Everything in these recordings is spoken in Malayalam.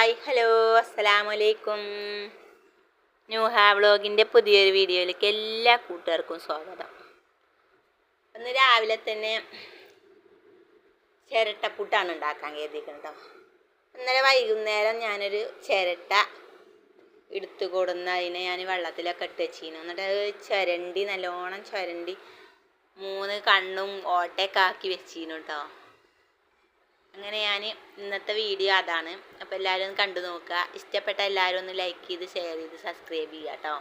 ഹായ് ഹലോ അസ്സലാമലൈക്കും. ന്യൂഹ വ്ളോഗിൻ്റെ പുതിയൊരു വീഡിയോയിലേക്ക് എല്ലാ കൂട്ടുകാർക്കും സ്വാഗതം. ഇന്ന് രാവിലെ തന്നെ ചിരട്ടപ്പുട്ടാണ് ഉണ്ടാക്കാൻ കരുതിയിരിക്കുന്നത്. ഇന്നലെ വൈകുന്നേരം ഞാനൊരു ചിരട്ട എടുത്തു കൊടുന്ന് അതിനെ ഞാൻ വെള്ളത്തിലൊക്കെ ഇട്ട് വെച്ചിരുന്നു. എന്നിട്ട് അത് നല്ലോണം ചുരണ്ടി 3 കണ്ണും ഓട്ടയൊക്കെ ആക്കി വെച്ചിരുന്നു കേട്ടോ. അങ്ങനെ ഞാൻ ഇന്നത്തെ വീഡിയോ അതാണ്. അപ്പോൾ എല്ലാവരും ഒന്ന് കണ്ടു നോക്കുക. ഇഷ്ടപ്പെട്ട എല്ലാവരും ഒന്ന് ലൈക്ക് ചെയ്ത് ഷെയർ ചെയ്ത് സബ്സ്ക്രൈബ് ചെയ്യുക കേട്ടോ.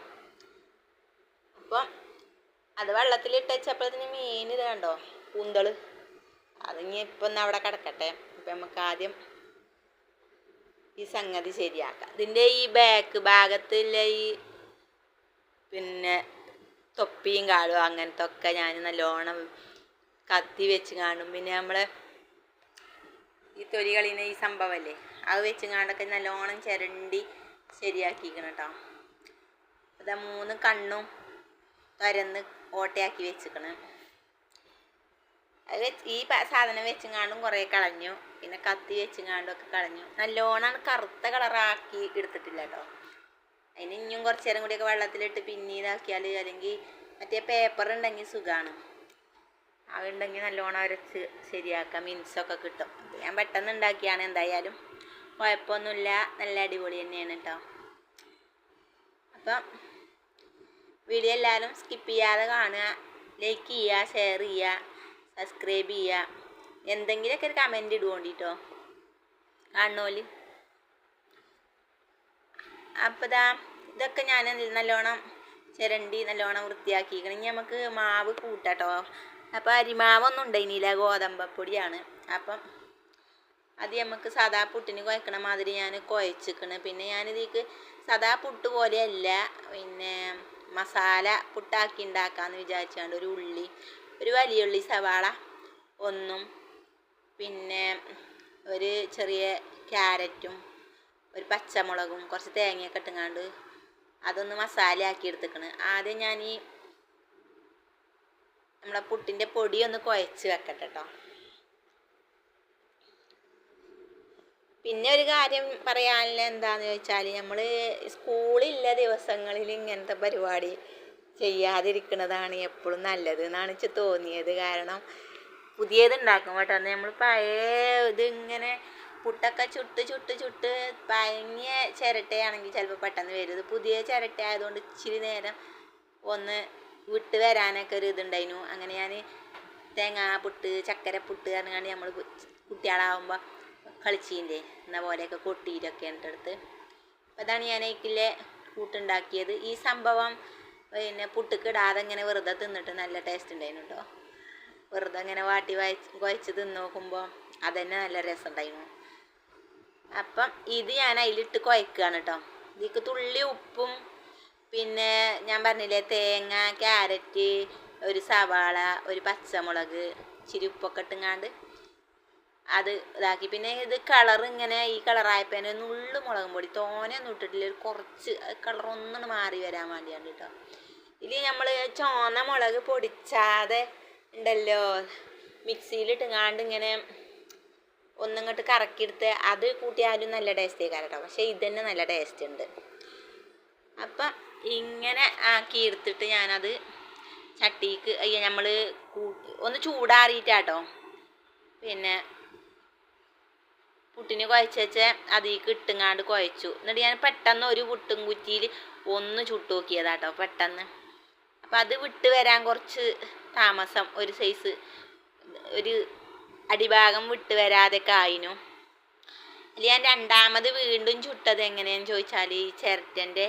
അപ്പം അത് വെള്ളത്തിലിട്ട് വെച്ചപ്പോഴത്തേന് മീൻ ഇത് കണ്ടോ, കൂന്തൾ. അതിങ്ങി ഇപ്പം ഒന്ന് അവിടെ കിടക്കട്ടെ. അപ്പം നമുക്ക് ആദ്യം ഈ സംഗതി ശരിയാക്കാം. ഇതിൻ്റെ ഈ ബാക്ക് ഭാഗത്തുള്ള ഈ തൊപ്പിയും കാലും അങ്ങനത്തെ ഒക്കെ ഞാൻ നല്ലോണം കത്തി വെച്ച് കാണും. പിന്നെ നമ്മളെ ഈ തൊലികളിന് ഈ സംഭവമല്ലേ, അത് വെച്ച് കാണ്ടൊക്കെ നല്ലോണം ചിരണ്ടി ശരിയാക്കിക്കണം കേട്ടോ. അതാ 3 കണ്ണും തുരന്ന് ഓട്ടയാക്കി വെച്ചിക്കണം. അത് ഈ സാധനം വെച്ചും കാണ്ടും കുറേ കളഞ്ഞു. പിന്നെ കത്തി വെച്ചും കാണ്ടൊക്കെ കളഞ്ഞു. നല്ലോണം കറുത്ത കളറാക്കി എടുത്തിട്ടില്ല കേട്ടോ. അതിന് ഇനിയും കുറച്ച് നേരം കൂടിയൊക്കെ വെള്ളത്തിലിട്ട് പിന്നെ ഇതാക്കിയാൽ, അല്ലെങ്കിൽ മറ്റേ പേപ്പർ ഉണ്ടെങ്കിൽ സുഖമാണ്. അതുണ്ടെങ്കിൽ നല്ലോണം അരച്ച് ശരിയാക്കാം, മിൻസൊക്കെ കിട്ടും. ഞാൻ പെട്ടെന്ന് ഉണ്ടാക്കിയാണ്, എന്തായാലും കുഴപ്പമൊന്നുമില്ല, നല്ല അടിപൊളി തന്നെയാണ് കേട്ടോ. അപ്പം വീഡിയോ എല്ലാവരും സ്കിപ്പ് ചെയ്യാതെ കാണുക, ലൈക്ക് ചെയ്യുക, ഷെയർ ചെയ്യുക, സബ്സ്ക്രൈബ് ചെയ്യുക. എന്തെങ്കിലുമൊക്കെ ഒരു കമൻറ്റ് ഇടുകൊണ്ടിട്ടോ കാണുന്നോല്. അപ്പോൾ ഇതൊക്കെ ഞാൻ നല്ലോണം ചിരണ്ടി നല്ലോണം വൃത്തിയാക്കിക്കണം. ഇനി നമുക്ക് മാവ് കൂട്ടാട്ടോ. അപ്പോൾ അരിമാവൊന്നും ഉണ്ടായില്ല, ഗോതമ്പപ്പൊടിയാണ്. അപ്പം അത് നമുക്ക് സാദാ പുട്ടിന് കുഴക്കണ മാതിരി ഞാൻ കുഴച്ചിക്കണ്. പിന്നെ ഞാനിതിക്ക് സാദാ പുട്ട് പോലെയല്ല, മസാല പുട്ടാക്കി ഉണ്ടാക്കാമെന്ന് വിചാരിച്ചുകൊണ്ട് ഒരു വലിയ ഉള്ളി സവാള ഒന്നും, പിന്നെ ഒരു ചെറിയ ക്യാരറ്റും ഒരു പച്ചമുളകും കുറച്ച് തേങ്ങയൊക്കെ ഇട്ടുങ്ങാണ്ട് അതൊന്ന് മസാല ആക്കി എടുത്തിക്കണ്. ആദ്യം ഞാൻ ഈ നമ്മളെ പുട്ടിൻ്റെ പൊടി ഒന്ന് കുഴച്ച് വെക്കട്ടെ കേട്ടോ. പിന്നെ ഒരു കാര്യം പറയാനുള്ള എന്താണെന്ന് ചോദിച്ചാൽ, നമ്മൾ സ്കൂളില്ല ദിവസങ്ങളിൽ ഇങ്ങനത്തെ പരിപാടി ചെയ്യാതിരിക്കുന്നതാണ് എപ്പോഴും നല്ലത് എന്നാണ് എനിക്ക് തോന്നിയത്. കാരണം പുതിയത് ഉണ്ടാക്കും കേട്ടോ. നമ്മൾ പഴയ ഇതിങ്ങനെ പുട്ടൊക്കെ ചുട്ട് പഴങ്ങിയ ചിരട്ടയാണെങ്കിൽ ചിലപ്പോൾ പെട്ടെന്ന് വരും. ഇത് പുതിയ ചിരട്ട ആയതുകൊണ്ട് ഇച്ചിരി നേരം ഒന്ന് വിട്ട് വരാനൊക്കെ ഒരു ഇതുണ്ടായിരുന്നു. അങ്ങനെ ഞാൻ തേങ്ങാപ്പുട്ട്, ചക്കരപ്പുട്ട് പറഞ്ഞാണ്ട് നമ്മൾ കുട്ടികളാവുമ്പോൾ കളിച്ചില്ലേ എന്ന പോലെയൊക്കെ കൊട്ടിയിട്ടൊക്കെ എടുത്ത്. അപ്പോൾ അതാണ് ഞാൻ അതിലെ കൂട്ടുണ്ടാക്കിയത്. ഈ സംഭവം പുട്ടുക്ക് ഇടാതെ ഇങ്ങനെ വെറുതെ തിന്നിട്ട് നല്ല ടേസ്റ്റ് ഉണ്ടായിരുന്നു കേട്ടോ. വെറുതെ ഇങ്ങനെ വാട്ടി കുഴച്ച് തിന്ന് നോക്കുമ്പോൾ അതന്നെ നല്ല രസം ഉണ്ടായിരുന്നു. അപ്പം ഇത് ഞാൻ അതിലിട്ട് കുഴക്കുകയാണ് കേട്ടോ. ഇതിക്ക് തുള്ളി ഉപ്പും, പിന്നെ ഞാൻ പറഞ്ഞില്ലേ തേങ്ങ, ക്യാരറ്റ്, ഒരു സവാള, ഒരു പച്ചമുളക്, ഇച്ചിരി ഉപ്പൊക്കെ ഇട്ടുങ്ങാണ്ട് അത് ഇതാക്കി. പിന്നെ ഇത് കളർ ഇങ്ങനെ ഈ കളറായപ്പോൾ നുള്ളു മുളകും പൊടി തോനെയൊന്നും ഇട്ടിട്ടില്ല, ഒരു കുറച്ച് കളർ ഒന്നും മാറി വരാൻ വേണ്ടിയാണ് കേട്ടോ. ഇതിൽ നമ്മൾ ചുവന്ന മുളക് പൊടിച്ചാതെ ഉണ്ടല്ലോ, മിക്സിയിലിട്ടുങ്ങാണ്ട് ഇങ്ങനെ ഒന്നിങ്ങോട്ട് കറക്കിയെടുത്ത് അത് കൂട്ടിയാലും നല്ല ടേസ്റ്റ് കേട്ടോ. പക്ഷേ ഇതന്നെ നല്ല ടേസ്റ്റ് ഉണ്ട്. അപ്പം ഇങ്ങനെ ആക്കി എടുത്തിട്ട് ഞാനത് ചട്ടിക്ക് നമ്മൾ ഒന്ന് ചൂടാറിയിട്ടാട്ടോ പിന്നെ പുട്ടിന് കുഴച്ച് വെച്ച് അതിലേക്ക് ഇട്ടുങ്ങാണ്ട് കുഴച്ചു. എന്നിട്ട് ഞാൻ പെട്ടെന്ന് ഒരു പുട്ടും കുറ്റിയിൽ ഒന്ന് ചുട്ട് നോക്കിയതാട്ടോ പെട്ടെന്ന്. അപ്പം അത് വിട്ട് വരാൻ കുറച്ച് താമസം, ഒരു സൈസ് ഒരു അടിഭാഗം വിട്ട് വരാതെയൊക്കെ ആയിനു. അതിൽ ഞാൻ രണ്ടാമത് വീണ്ടും ചുട്ടത് എങ്ങനെയാണെന്ന് ചോദിച്ചാൽ, ഈ ചിരട്ടൻ്റെ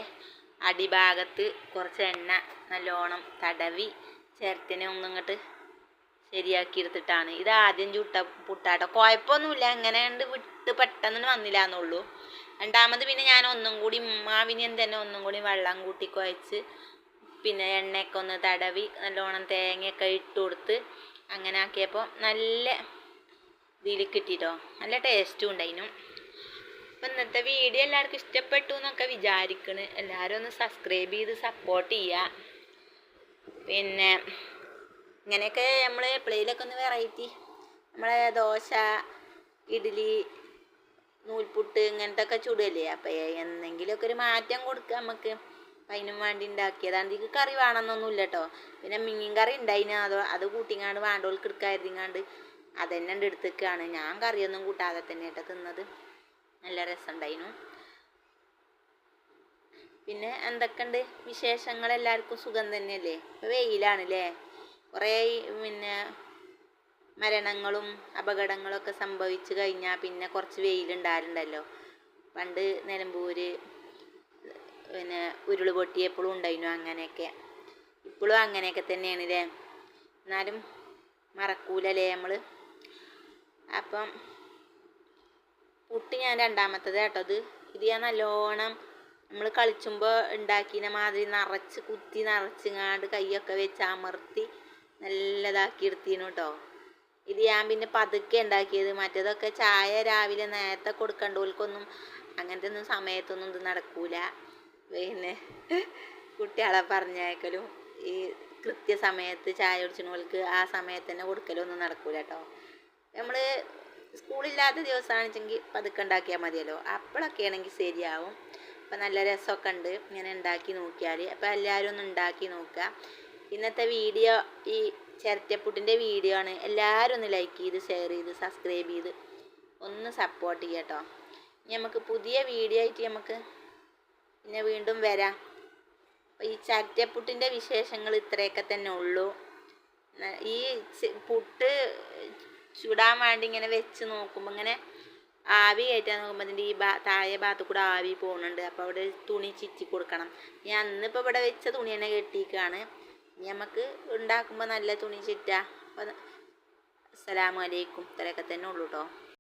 അടിഭാഗത്ത് കുറച്ച് എണ്ണ നല്ലോണം തടവി ചിരട്ടനെ ഒന്നിങ്ങോട്ട് ശരിയാക്കി എടുത്തിട്ടാണ്. ഇത് ആദ്യം ചുട്ട പുട്ടാട്ടോ. കുഴപ്പമൊന്നുമില്ല, എങ്ങനെ വിട്ട് പെട്ടെന്ന് വന്നില്ല എന്നുള്ളൂ. രണ്ടാമത് പിന്നെ ഞാൻ ഒന്നും കൂടി മാവിനെ തന്നെ ഒന്നും കൂടി വെള്ളം കൂട്ടി കുഴച്ച് പിന്നെ എണ്ണയൊക്കെ ഒന്ന് തടവി നല്ലോണം തേങ്ങയൊക്കെ ഇട്ട് കൊടുത്ത് അങ്ങനെ ആക്കിയപ്പോൾ നല്ല ഇതിൽ കിട്ടിയിട്ടോ, നല്ല ടേസ്റ്റും ഉണ്ടായിരുന്നു. അപ്പം ഇന്നത്തെ വീഡിയോ എല്ലാവർക്കും ഇഷ്ടപ്പെട്ടു എന്നൊക്കെ വിചാരിക്കണ്. എല്ലാവരും ഒന്ന് സബ്സ്ക്രൈബ് ചെയ്ത് സപ്പോർട്ട് ചെയ്യുക. പിന്നെ ഇങ്ങനെയൊക്കെ നമ്മൾ എപ്പോഴേലൊക്കെ ഒന്ന് വെറൈറ്റി, നമ്മളെ ദോശ, ഇഡ്ഡലി, നൂൽപുട്ട് ഇങ്ങനത്തെ ഒക്കെ ചുടല്ലേ. അപ്പം എന്തെങ്കിലുമൊക്കെ ഒരു മാറ്റം കൊടുക്കുക നമുക്ക്. അപ്പം അതിനും വേണ്ടി ഉണ്ടാക്കിയതാണ്. ഇതിക്ക് കറി വേണമെന്നൊന്നുമില്ല കേട്ടോ. പിന്നെ മീൻ കറി ഉണ്ടായിന്, അത് കൂട്ടിങ്ങാണ്ട് വേണ്ടോൾക്ക് എടുക്കാതിരിങ്ങാണ്ട് അതന്നെ ഉണ്ട് എടുത്തേക്കാണ്. ഞാൻ കറിയൊന്നും കൂട്ടാതെ തന്നെ കേട്ടോ തിന്നത്. നല്ല രസമുണ്ടായിരുന്നു. പിന്നെ എന്തൊക്കെയുണ്ട് വിശേഷങ്ങൾ? എല്ലാവർക്കും സുഖം തന്നെയല്ലേ? ഇപ്പോൾ വെയിലാണല്ലേ. കുറേ പിന്നെ മരണങ്ങളും അപകടങ്ങളൊക്കെ സംഭവിച്ചു കഴിഞ്ഞാൽ പിന്നെ കുറച്ച് വെയിലുണ്ടാറുണ്ടല്ലോ. പണ്ട് നിലമ്പൂർ പിന്നെ ഉരുൾ പൊട്ടിയപ്പോഴും ഉണ്ടായിരുന്നു അങ്ങനെയൊക്കെ. ഇപ്പോഴും അങ്ങനെയൊക്കെ തന്നെയാണ് അല്ലേ. എന്നാലും മറക്കൂലല്ലേ നമ്മൾ. അപ്പം പുട്ട് ഞാൻ രണ്ടാമത്തത് കേട്ടോ. ഇത് ഞാൻ നല്ലോണം നമ്മൾ കളിച്ചുമ്പോൾ ഉണ്ടാക്കിയ മാതിരി നിറച്ച് കുത്തി നിറച്ചിങ്ങാണ്ട് കൈയൊക്കെ വെച്ച് അമർത്തി നല്ലതാക്കി എടുത്തീനു കേട്ടോ. ഇത് ഞാൻ പിന്നെ പതുക്കെ ഉണ്ടാക്കിയത്. മറ്റേതൊക്കെ ചായ രാവിലെ നേരത്തെ കൊടുക്കേണ്ടവർക്കൊന്നും അങ്ങനത്തെ ഒന്നും സമയത്തൊന്നും ഇത് നടക്കൂല. പിന്നെ കുട്ടികളെ പറഞ്ഞേക്കലും ഈ കൃത്യസമയത്ത് ചായ കുടിച്ചവർക്ക് ആ സമയത്ത് തന്നെ കൊടുക്കലൊന്നും നടക്കൂല കേട്ടോ. നമ്മൾ സ്കൂളില്ലാത്ത ദിവസമാണെച്ചെങ്കിൽ പതുക്കെ ഉണ്ടാക്കിയാൽ മതിയല്ലോ. അപ്പോഴൊക്കെ ആണെങ്കിൽ ശരിയാവും. അപ്പം നല്ല രസമൊക്കെ ഉണ്ട് ഇങ്ങനെ ഉണ്ടാക്കി നോക്കിയാൽ. അപ്പോൾ എല്ലാവരും ഒന്ന് ഉണ്ടാക്കി നോക്കുക. ഇന്നത്തെ വീഡിയോ ഈ ചിരട്ടപ്പുട്ടിൻ്റെ വീഡിയോ ആണ്. എല്ലാവരും ഒന്ന് ലൈക്ക് ചെയ്ത് ഷെയർ ചെയ്ത് സബ്സ്ക്രൈബ് ചെയ്ത് ഒന്ന് സപ്പോർട്ട് ചെയ്യുക കേട്ടോ. ഇനി നമുക്ക് പുതിയ വീഡിയോ ആയിട്ട് നമുക്ക് പിന്നെ വീണ്ടും വരാം. അപ്പോൾ ഈ ചിരട്ടപ്പുട്ടിൻ്റെ വിശേഷങ്ങൾ ഇത്രയൊക്കെ തന്നെ ഉള്ളൂ. ഈ പുട്ട് ചുടാൻ വേണ്ടി ഇങ്ങനെ വെച്ച് നോക്കുമ്പോൾ ഇങ്ങനെ ആവി കയറ്റാൻ നോക്കുമ്പോൾ അതിൻ്റെ ഈ താഴെ ഭാഗത്ത് കൂടെ ആവി പോകുന്നുണ്ട്. അപ്പോൾ അവിടെ തുണി ചുറ്റി കൊടുക്കണം. ഞാൻ അന്നിപ്പോൾ ഇവിടെ വെച്ച തുണി തന്നെ കെട്ടിയിരിക്കുകയാണ്. ഇനി നമുക്ക് ഉണ്ടാക്കുമ്പോൾ നല്ല തുണി ചുറ്റുക. അപ്പോൾ അസ്സലാമു അലൈക്കും. ഇത്രയൊക്കെ തന്നെ ഉള്ളൂ കേട്ടോ.